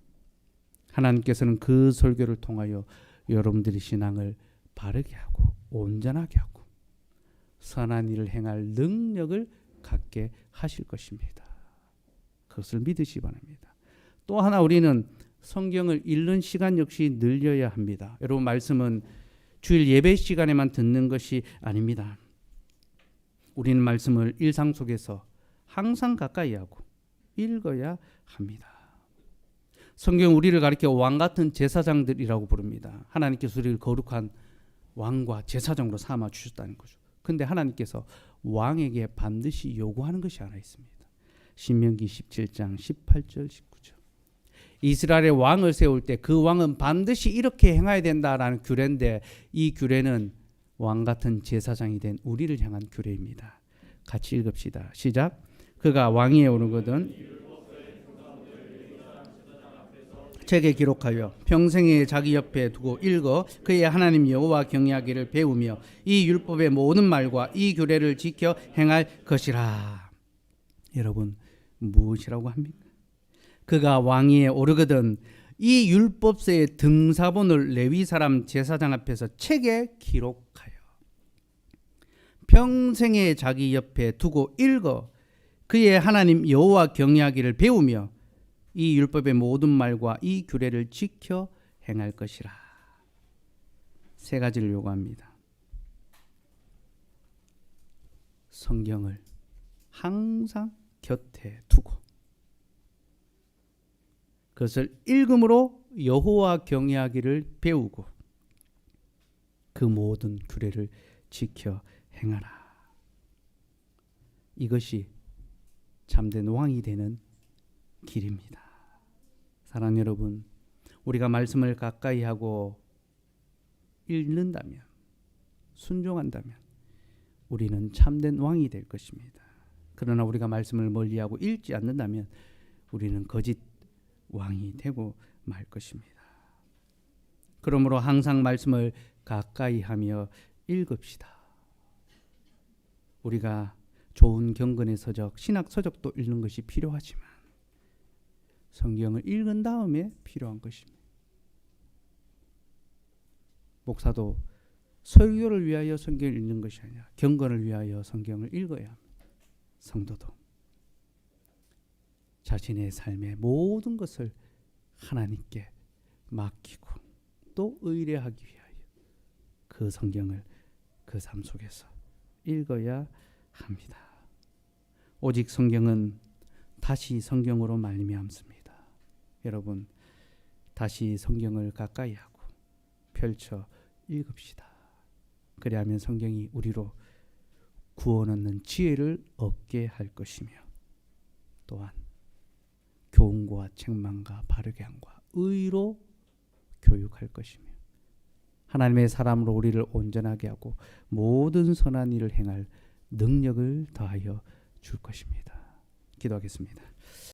하나님께서는 그 설교를 통하여 여러분들의 신앙을 바르게 하고 온전하게 하고 선한 일을 행할 능력을 갖게 하실 것입니다. 그것을 믿으시기 바랍니다. 또 하나 우리는 성경을 읽는 시간 역시 늘려야 합니다. 여러분, 말씀은 주일 예배 시간에만 듣는 것이 아닙니다. 우리는 말씀을 일상 속에서 항상 가까이 하고 읽어야 합니다. 성경 우리를 가리켜 왕 같은 제사장들이라고 부릅니다. 하나님께서 우리를 거룩한 왕과 제사장으로 삼아 주셨다는 거죠. 근데 하나님께서 왕에게 반드시 요구하는 것이 하나 있습니다. 신명기 17장 18절 19절. 이스라엘의 왕을 세울 때 그 왕은 반드시 이렇게 행해야 된다라는 규례인데, 이 규례는 왕 같은 제사장이 된 우리를 향한 규례입니다. 같이 읽읍시다. 시작. 그가 왕위에 오르거든 책에 기록하여 평생에 자기 옆에 두고 읽어 그의 하나님 여호와 경외하기를 배우며 이 율법의 모든 말과 이 규례를 지켜 행할 것이라. 여러분, 무엇이라고 합니까? 그가 왕위에 오르거든 이 율법서의 등사본을 레위 사람 제사장 앞에서 책에 기록하여 평생에 자기 옆에 두고 읽어 그의 하나님 여호와 경외하기를 배우며 이 율법의 모든 말과 이 규례를 지켜 행할 것이라. 세 가지를 요구합니다. 성경을 항상 곁에 두고 그것을 읽음으로 여호와 경외하기를 배우고 그 모든 규례를 지켜 행하라. 이것이 참된 왕이 되는 길입니다. 사랑하는 여러분, 우리가 말씀을 가까이 하고 읽는다면, 순종한다면 우리는 참된 왕이 될 것입니다. 그러나 우리가 말씀을 멀리하고 읽지 않는다면 우리는 거짓 왕이 되고 말 것입니다. 그러므로 항상 말씀을 가까이 하며 읽읍시다. 우리가 좋은 경건의 서적, 신학 서적도 읽는 것이 필요하지만 성경을 읽은 다음에 필요한 것입니다. 목사도 설교를 위하여 성경을 읽는 것이 아니라 경건을 위하여 성경을 읽어야 합니다. 성도도 자신의 삶의 모든 것을 하나님께 맡기고 또 의뢰하기 위하여 그 성경을 그 삶 속에서 읽어야 합니다. 오직 성경은 다시 성경으로 말미암습니다. 여러분, 다시 성경을 가까이 하고 펼쳐 읽읍시다. 그리하면 성경이 우리로 구원 얻는 지혜를 얻게 할 것이며 또한 교훈과 책망과 바르게 함과 의로 교육할 것이며 하나님의 사람으로 우리를 온전하게 하고 모든 선한 일을 행할 능력을 더하여 줄 것입니다. 기도하겠습니다.